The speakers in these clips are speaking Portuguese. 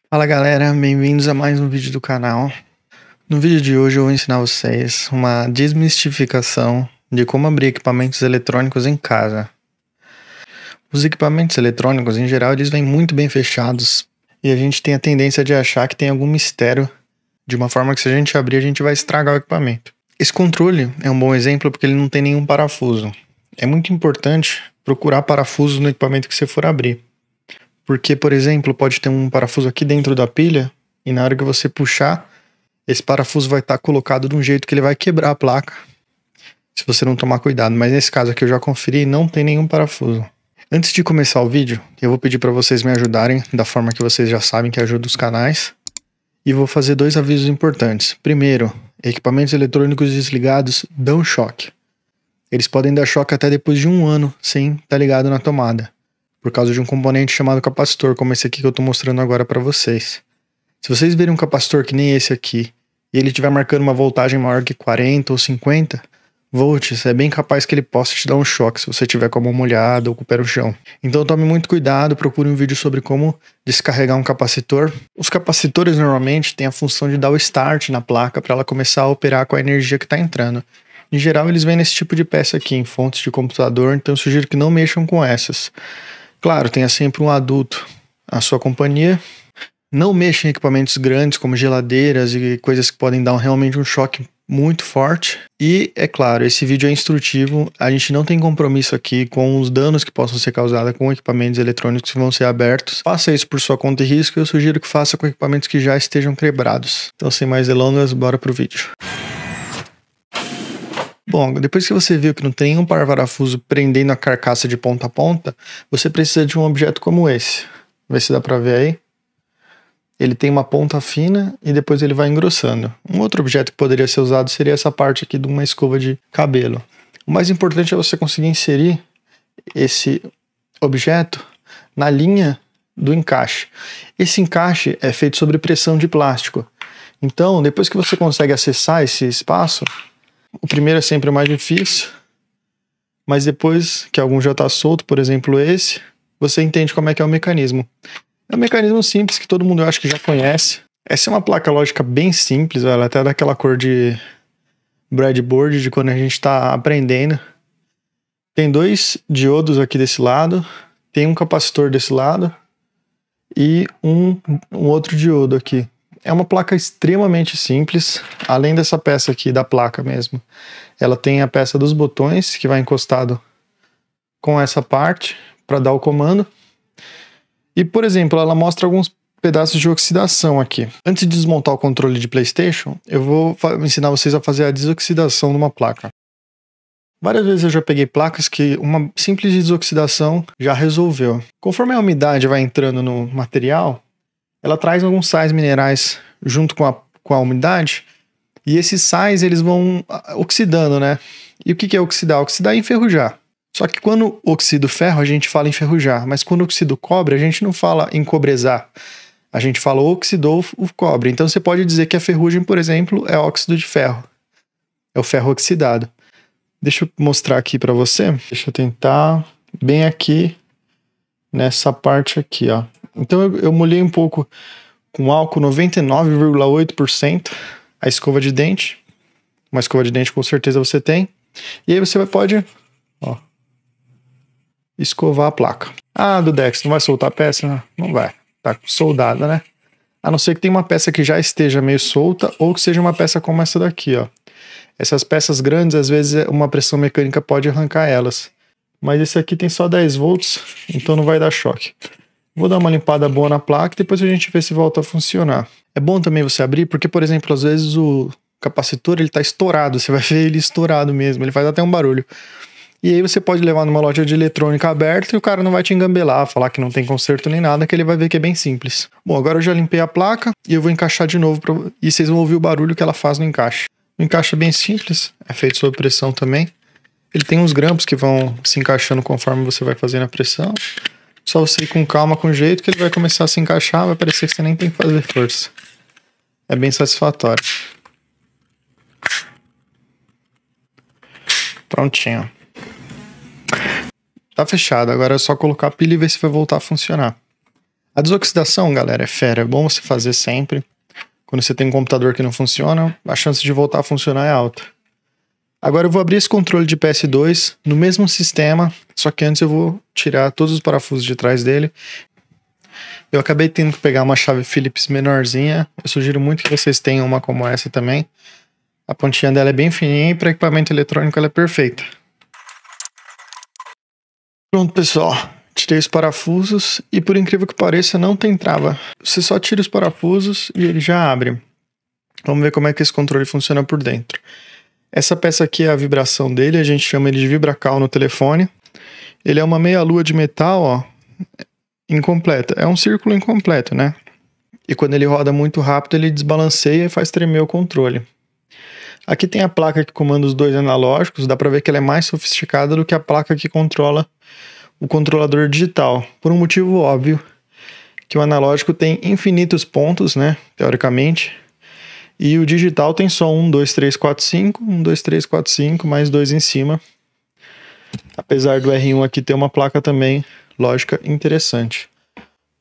Fala galera, bem-vindos a mais um vídeo do canal. No vídeo de hoje eu vou ensinar vocês uma desmistificação de como abrir equipamentos eletrônicos em casa. Os equipamentos eletrônicos em geral eles vêm muito bem fechados e a gente tem a tendência de achar que tem algum mistério de uma forma que se a gente abrir a gente vai estragar o equipamento. Esse controle é um bom exemplo porque ele não tem nenhum parafuso. É muito importante procurar parafusos no equipamento que você for abrir. Porque, por exemplo, pode ter um parafuso aqui dentro da pilha e na hora que você puxar, esse parafuso vai estar colocado de um jeito que ele vai quebrar a placa, se você não tomar cuidado. Mas nesse caso aqui eu já conferi e não tem nenhum parafuso. Antes de começar o vídeo, eu vou pedir para vocês me ajudarem da forma que vocês já sabem que ajuda os canais. E vou fazer dois avisos importantes. Primeiro, equipamentos eletrônicos desligados dão choque. Eles podem dar choque até depois de 1 ano sem estar ligado na tomada, por causa de um componente chamado capacitor, como esse aqui que eu estou mostrando agora para vocês. Se vocês verem um capacitor que nem esse aqui, e ele estiver marcando uma voltagem maior que 40 ou 50 volts, é bem capaz que ele possa te dar um choque se você tiver com a mão molhada ou com o pé no chão. Então tome muito cuidado, procure um vídeo sobre como descarregar um capacitor. Os capacitores normalmente têm a função de dar o start na placa para ela começar a operar com a energia que está entrando. Em geral eles vêm nesse tipo de peça aqui, em fontes de computador, então eu sugiro que não mexam com essas. Claro, tenha sempre um adulto à sua companhia. Não mexa em equipamentos grandes como geladeiras e coisas que podem dar realmente um choque muito forte. E, é claro, esse vídeo é instrutivo. A gente não tem compromisso aqui com os danos que possam ser causados com equipamentos eletrônicos que vão ser abertos. Faça isso por sua conta e risco. Eu sugiro que faça com equipamentos que já estejam quebrados. Então, sem mais delongas, bora pro vídeo. Bom, depois que você viu que não tem nenhum parafuso prendendo a carcaça de ponta a ponta, você precisa de um objeto como esse. Vê se dá pra ver aí. Ele tem uma ponta fina e depois ele vai engrossando. Um outro objeto que poderia ser usado seria essa parte aqui de uma escova de cabelo. O mais importante é você conseguir inserir esse objeto na linha do encaixe. Esse encaixe é feito sobre pressão de plástico. Então, depois que você consegue acessar esse espaço, o primeiro é sempre o mais difícil, mas depois que algum já está solto, por exemplo esse, você entende como é que é o mecanismo. É um mecanismo simples que todo mundo eu acho que já conhece. Essa é uma placa lógica bem simples, ela até daquela cor de breadboard de quando a gente está aprendendo. Tem 2 diodos aqui desse lado, tem um capacitor desse lado e um outro diodo aqui. É uma placa extremamente simples, além dessa peça aqui da placa mesmo. Ela tem a peça dos botões que vai encostado com essa parte para dar o comando. E, por exemplo, ela mostra alguns pedaços de oxidação aqui. Antes de desmontar o controle de PlayStation, eu vou ensinar vocês a fazer a desoxidação de uma placa. Várias vezes eu já peguei placas que uma simples desoxidação já resolveu. Conforme a umidade vai entrando no material, ela traz alguns sais minerais junto com a umidade, e esses sais eles vão oxidando, né? E o que é oxidar? Oxidar é enferrujar. Só que quando oxida o ferro, a gente fala enferrujar, mas quando oxida o cobre, a gente não fala encobrezar. A gente fala oxidou o cobre. Então você pode dizer que a ferrugem, por exemplo, é óxido de ferro. É o ferro oxidado. Deixa eu mostrar aqui para você. Deixa eu tentar bem aqui nessa parte aqui, ó. Então eu molhei um pouco com álcool 99,8% a escova de dente. Uma escova de dente com certeza você tem. E aí você pode, ó, escovar a placa. Ah, do Dex, não vai soltar a peça? Não vai. Tá soldada, né? A não ser que tenha uma peça que já esteja meio solta ou que seja uma peça como essa daqui, ó. Essas peças grandes, às vezes uma pressão mecânica pode arrancar elas. Mas esse aqui tem só 10 volts, então não vai dar choque. Vou dar uma limpada boa na placa e depois a gente vê se volta a funcionar. É bom também você abrir, porque, por exemplo, às vezes o capacitor ele tá estourado, você vai ver ele estourado mesmo, ele faz até um barulho. E aí você pode levar numa loja de eletrônica aberta e o cara não vai te engambelar, falar que não tem conserto nem nada, que ele vai ver que é bem simples. Bom, agora eu já limpei a placa e eu vou encaixar de novo e vocês vão ouvir o barulho que ela faz no encaixe. O encaixe é bem simples, é feito sob pressão também. Ele tem uns grampos que vão se encaixando conforme você vai fazendo a pressão. Só você ir com calma, com jeito, que ele vai começar a se encaixar, vai parecer que você nem tem que fazer força. É bem satisfatório. Prontinho. Tá fechado, agora é só colocar a pilha e ver se vai voltar a funcionar. A desoxidação, galera, é fera. É bom você fazer sempre. Quando você tem um computador que não funciona, a chance de voltar a funcionar é alta. Agora eu vou abrir esse controle de PS2 no mesmo sistema, só que antes eu vou tirar todos os parafusos de trás dele. Eu acabei tendo que pegar uma chave Phillips menorzinha. Eu sugiro muito que vocês tenham uma como essa também. A pontinha dela é bem fininha e para equipamento eletrônico ela é perfeita. Pronto, pessoal. Tirei os parafusos e, por incrível que pareça, não tem trava. Você só tira os parafusos e ele já abre. Vamos ver como é que esse controle funciona por dentro. Essa peça aqui é a vibração dele, a gente chama ele de vibracal no telefone. Ele é uma meia-lua de metal, ó, incompleta. É um círculo incompleto, né? E quando ele roda muito rápido, ele desbalanceia e faz tremer o controle. Aqui tem a placa que comanda os dois analógicos, dá pra ver que ela é mais sofisticada do que a placa que controla o controlador digital, por um motivo óbvio, que o analógico tem infinitos pontos, né, teoricamente, e o digital tem só 1, 2, 3, 4, 5, 1, 2, 3, 4, 5, mais 2 em cima, apesar do R1 aqui ter uma placa também lógica interessante.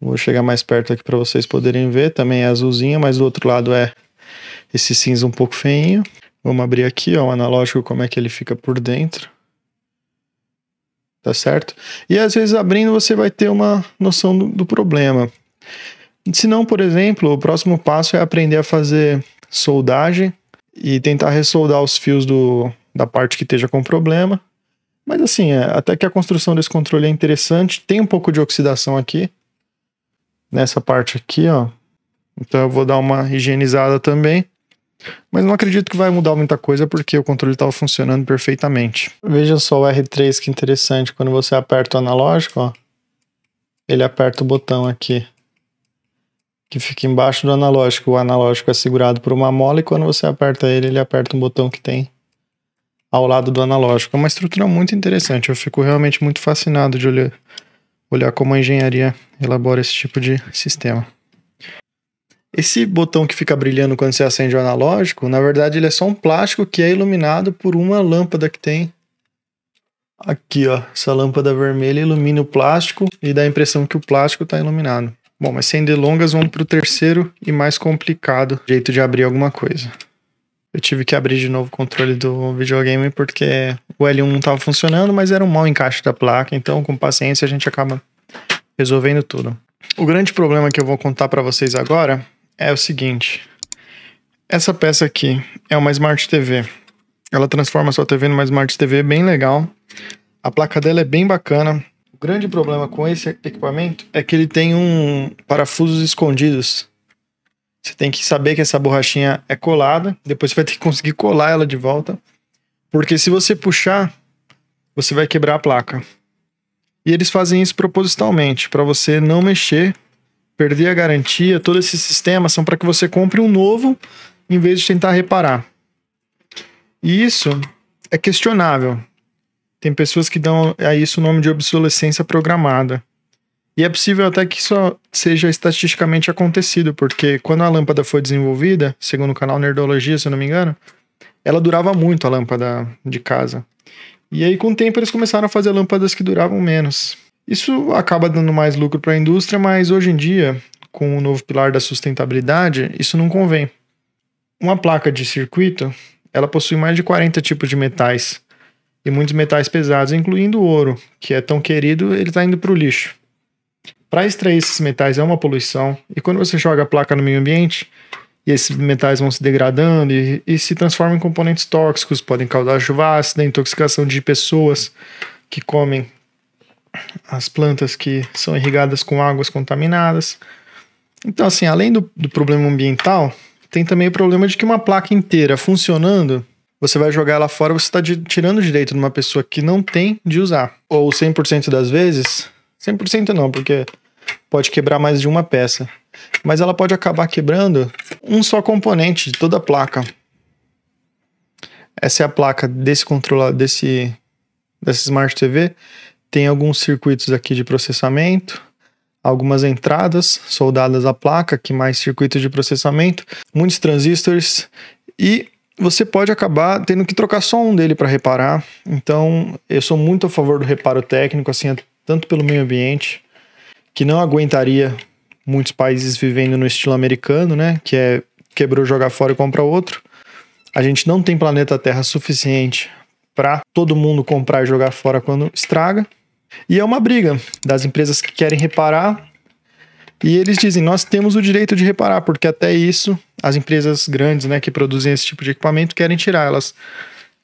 Vou chegar mais perto aqui para vocês poderem ver, também é azulzinha, mas do outro lado é esse cinza um pouco feinho. Vamos abrir aqui, ó, o analógico, como é que ele fica por dentro. Tá certo? E às vezes abrindo você vai ter uma noção do problema. Se não, por exemplo, o próximo passo é aprender a fazer soldagem e tentar ressoldar os fios da parte que esteja com problema. Mas assim, até que a construção desse controle é interessante. Tem um pouco de oxidação aqui, nessa parte aqui, ó. Então eu vou dar uma higienizada também. Mas não acredito que vai mudar muita coisa porque o controle estava funcionando perfeitamente. Veja só o R3, que interessante. Quando você aperta o analógico, ó, ele aperta o botão aqui, que fica embaixo do analógico. O analógico é segurado por uma mola e quando você aperta ele, ele aperta um botão que tem ao lado do analógico. É uma estrutura muito interessante. Eu fico realmente muito fascinado de olhar como a engenharia elabora esse tipo de sistema. Esse botão que fica brilhando quando você acende o analógico, na verdade ele é só um plástico que é iluminado por uma lâmpada que tem aqui, ó. Essa lâmpada vermelha ilumina o plástico e dá a impressão que o plástico está iluminado. Bom, mas sem delongas, vamos para o terceiro e mais complicado jeito de abrir alguma coisa. Eu tive que abrir de novo o controle do videogame porque o L1 não estava funcionando, mas era um mau encaixe da placa, então com paciência a gente acaba resolvendo tudo. O grande problema que eu vou contar para vocês agora é o seguinte: essa peça aqui é uma Smart TV. Ela transforma a sua TV numa Smart TV bem legal. A placa dela é bem bacana. O grande problema com esse equipamento é que ele tem parafusos escondidos. Você tem que saber que essa borrachinha é colada. Depois você vai ter que conseguir colar ela de volta, porque se você puxar, você vai quebrar a placa. E eles fazem isso propositalmente, para você não mexer, perder a garantia. Todos esses sistemas são para que você compre um novo em vez de tentar reparar. E isso é questionável. Tem pessoas que dão a isso o nome de obsolescência programada. E é possível até que isso seja estatisticamente acontecido, porque quando a lâmpada foi desenvolvida, segundo o canal Nerdologia, se eu não me engano, ela durava muito, a lâmpada de casa. E aí com o tempo eles começaram a fazer lâmpadas que duravam menos. Isso acaba dando mais lucro para a indústria, mas hoje em dia, com o novo pilar da sustentabilidade, isso não convém. Uma placa de circuito, ela possui mais de 40 tipos de metais, e muitos metais pesados, incluindo o ouro, que é tão querido, ele está indo para o lixo. Para extrair esses metais é uma poluição, e quando você joga a placa no meio ambiente, e esses metais vão se degradando e se transformam em componentes tóxicos, podem causar chuva ácida, intoxicação de pessoas que comem as plantas que são irrigadas com águas contaminadas. Então, assim, além do problema ambiental, tem também o problema de que uma placa inteira funcionando, você vai jogar ela fora, você está tirando o direito de uma pessoa que não tem de usar. Ou 100% das vezes, 100% não, porque pode quebrar mais de uma peça, mas ela pode acabar quebrando um só componente de toda a placa. Essa é a placa desse controlador, dessa Smart TV. Tem alguns circuitos aqui de processamento, algumas entradas soldadas à placa, que mais circuitos de processamento, muitos transistores, e você pode acabar tendo que trocar só um dele para reparar. Então eu sou muito a favor do reparo técnico, assim, tanto pelo meio ambiente, que não aguentaria muitos países vivendo no estilo americano, né? Que é quebrou, jogar fora e compra outro. A gente não tem planeta Terra suficiente para todo mundo comprar e jogar fora quando estraga. E é uma briga das empresas que querem reparar. E eles dizem, nós temos o direito de reparar, porque até isso as empresas grandes, né, que produzem esse tipo de equipamento querem tirar. Elas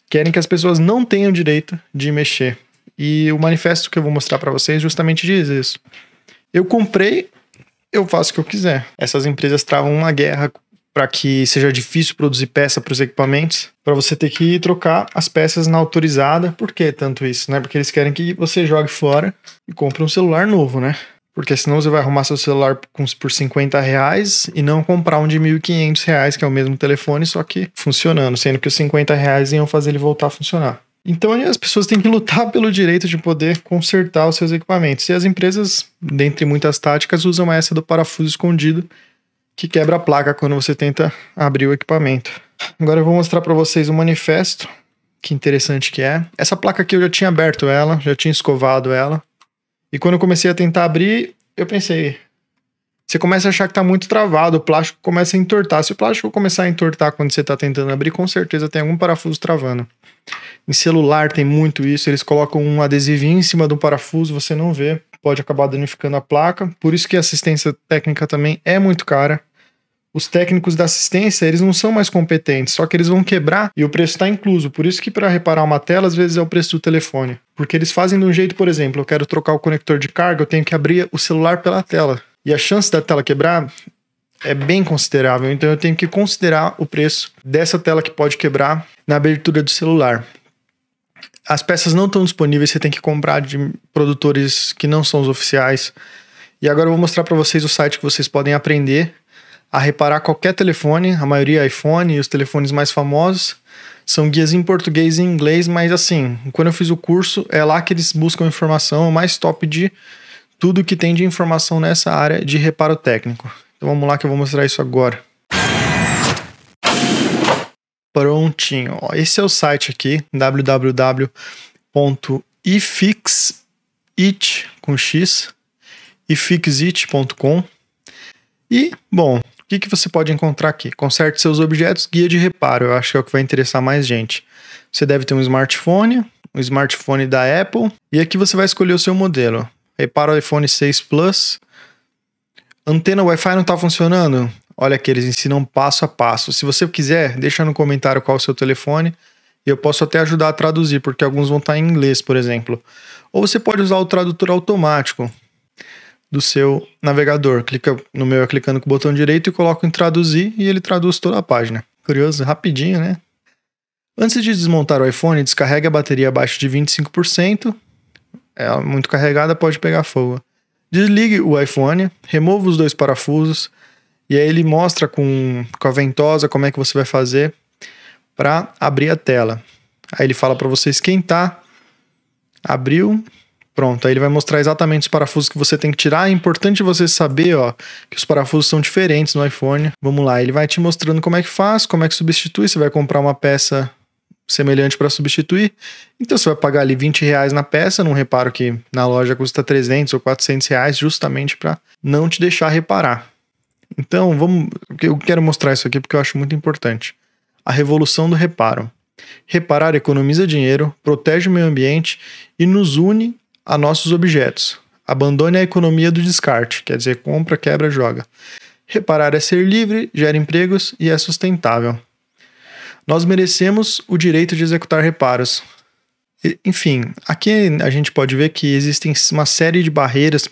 querem que as pessoas não tenham direito de mexer. E o manifesto que eu vou mostrar para vocês justamente diz isso. Eu comprei, eu faço o que eu quiser. Essas empresas travam uma guerra para que seja difícil produzir peça para os equipamentos, para você ter que trocar as peças na autorizada. Por que tanto isso, né? Porque eles querem que você jogue fora e compre um celular novo, né? Porque senão você vai arrumar seu celular por R$50 e não comprar um de R$1.500, que é o mesmo telefone, só que funcionando, sendo que os R$50 iam fazer ele voltar a funcionar. Então as pessoas têm que lutar pelo direito de poder consertar os seus equipamentos. E as empresas, dentre muitas táticas, usam essa do parafuso escondido, que quebra a placa quando você tenta abrir o equipamento. Agora eu vou mostrar para vocês um manifesto, que interessante que é. Essa placa aqui eu já tinha aberto ela, já tinha escovado ela. E quando eu comecei a tentar abrir, eu pensei, você começa a achar que está muito travado, o plástico começa a entortar. Se o plástico começar a entortar quando você está tentando abrir, com certeza tem algum parafuso travando. Em celular tem muito isso, eles colocam um adesivinho em cima do parafuso, você não vê, pode acabar danificando a placa. Por isso que a assistência técnica também é muito cara. Os técnicos da assistência, eles não são mais competentes, só que eles vão quebrar e o preço está incluso. Por isso que para reparar uma tela, às vezes é o preço do telefone. Porque eles fazem de um jeito, por exemplo, eu quero trocar o conector de carga, eu tenho que abrir o celular pela tela. E a chance da tela quebrar é bem considerável, então eu tenho que considerar o preço dessa tela que pode quebrar na abertura do celular. As peças não estão disponíveis, você tem que comprar de produtores que não são os oficiais. E agora eu vou mostrar para vocês o site que vocês podem aprender a reparar qualquer telefone, a maioria é iPhone e os telefones mais famosos. São guias em português e em inglês, mas assim, quando eu fiz o curso, é lá que eles buscam informação, o mais top de tudo que tem de informação nessa área de reparo técnico. Então vamos lá que eu vou mostrar isso agora. Prontinho, ó, esse é o site aqui, www.ifixit.com. E, bom, o que você pode encontrar aqui? Conserte seus objetos, guia de reparo, eu acho que é o que vai interessar mais gente. Você deve ter um smartphone da Apple, e aqui você vai escolher o seu modelo. Repara o iPhone 6 Plus. Antena Wi-Fi não está funcionando? Olha aqui, eles ensinam passo a passo. Se você quiser, deixa no comentário qual é o seu telefone, e eu posso até ajudar a traduzir, porque alguns vão estar em inglês, por exemplo. Ou você pode usar o tradutor automático do seu navegador. Clica no meu, clicando com o botão direito e coloco em traduzir e ele traduz toda a página. Curioso, rapidinho, né? Antes de desmontar o iPhone, descarregue a bateria abaixo de 25%. Ela muito carregada pode pegar fogo. Desligue o iPhone, remova os dois parafusos e aí ele mostra com a ventosa como é que você vai fazer para abrir a tela. Aí ele fala para você esquentar, abriu. Pronto, aí ele vai mostrar exatamente os parafusos que você tem que tirar. É importante você saber, ó, que os parafusos são diferentes no iPhone. Vamos lá, ele vai te mostrando como é que faz, como é que substitui. Você vai comprar uma peça semelhante para substituir. Então você vai pagar ali R$20 na peça, num reparo que na loja custa R$300 ou R$400, justamente para não te deixar reparar. Então, eu quero mostrar isso aqui porque eu acho muito importante. A revolução do reparo. Reparar economiza dinheiro, protege o meio ambiente e nos une a nossos objetos. Abandone a economia do descarte, quer dizer, compra, quebra, joga. Reparar é ser livre, gera empregos e é sustentável. Nós merecemos o direito de executar reparos. Enfim, aqui a gente pode ver que existem uma série de barreiras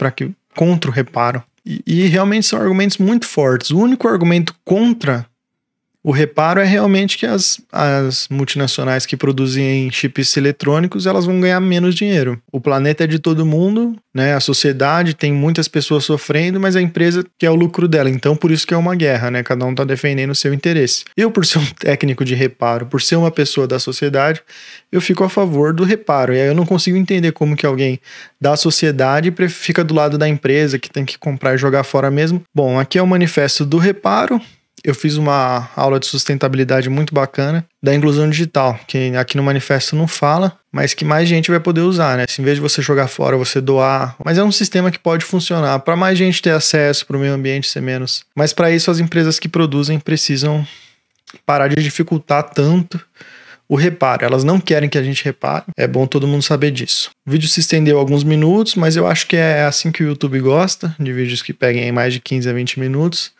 contra o reparo. E realmente são argumentos muito fortes. O único argumento contra o reparo é realmente que as multinacionais que produzem chips eletrônicos, elas vão ganhar menos dinheiro. O planeta é de todo mundo, né? A sociedade tem muitas pessoas sofrendo, mas a empresa quer o lucro dela. Então, por isso que é uma guerra, né? Cada um tá defendendo o seu interesse. Eu, por ser um técnico de reparo, por ser uma pessoa da sociedade, eu fico a favor do reparo. E aí eu não consigo entender como que alguém da sociedade fica do lado da empresa que tem que comprar e jogar fora mesmo. Bom, aqui é o manifesto do reparo. eu fiz uma aula de sustentabilidade muito bacana da inclusão digital, que aqui no manifesto não fala, mas que mais gente vai poder usar, né? Se em vez de você jogar fora, você doar. Mas é um sistema que pode funcionar para mais gente ter acesso, para o meio ambiente ser menos. Mas para isso, as empresas que produzem precisam parar de dificultar tanto o reparo. Elas não querem que a gente repare. É bom todo mundo saber disso. O vídeo se estendeu alguns minutos, mas eu acho que é assim que o YouTube gosta, de vídeos que peguem mais de 15 a 20 minutos.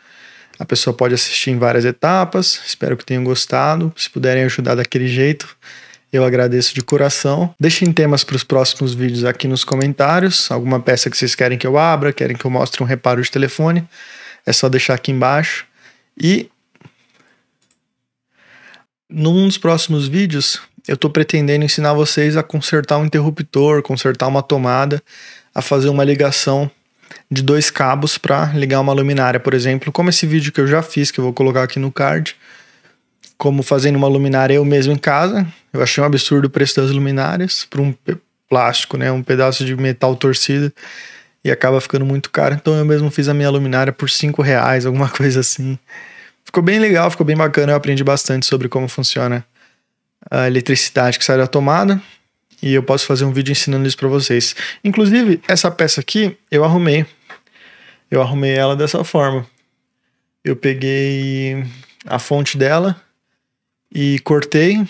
A pessoa pode assistir em várias etapas. Espero que tenham gostado. Se puderem ajudar daquele jeito, eu agradeço de coração. Deixem temas para os próximos vídeos aqui nos comentários. Alguma peça que vocês querem que eu abra, querem que eu mostre um reparo de telefone, é só deixar aqui embaixo. E num dos próximos vídeos, eu estou pretendendo ensinar vocês a consertar um interruptor, consertar uma tomada, a fazer uma ligação de 2 cabos para ligar uma luminária, por exemplo, como esse vídeo que eu já fiz, que eu vou colocar aqui no card, como fazendo uma luminária eu mesmo em casa. Eu achei um absurdo o preço das luminárias para um plástico, né, um pedaço de metal torcido, e acaba ficando muito caro, então eu mesmo fiz a minha luminária por R$5, alguma coisa assim. Ficou bem legal, ficou bem bacana, eu aprendi bastante sobre como funciona a eletricidade que sai da tomada, e eu posso fazer um vídeo ensinando isso para vocês. Inclusive, essa peça aqui, eu arrumei ela dessa forma. Eu peguei a fonte dela e cortei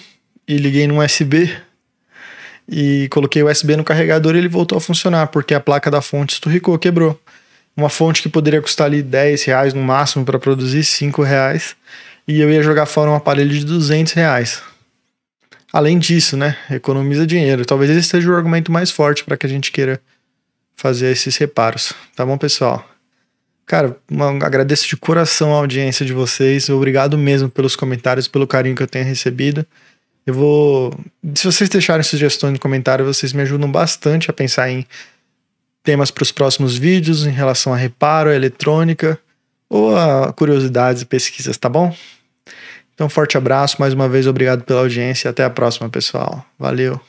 e liguei no USB e coloquei o USB no carregador e ele voltou a funcionar, porque a placa da fonte esturricou, quebrou. Uma fonte que poderia custar ali R$10 no máximo para produzir, R$5, e eu ia jogar fora um aparelho de R$200. Além disso, né, economiza dinheiro. Talvez esse seja o argumento mais forte para que a gente queira fazer esses reparos. Tá bom, pessoal? Cara, agradeço de coração a audiência de vocês. Obrigado mesmo pelos comentários, pelo carinho que eu tenho recebido. Se vocês deixarem sugestões no comentário, vocês me ajudam bastante a pensar em temas para os próximos vídeos em relação a reparo, a eletrônica ou a curiosidades e pesquisas, tá bom? Então, forte abraço, mais uma vez obrigado pela audiência e até a próxima, pessoal. Valeu!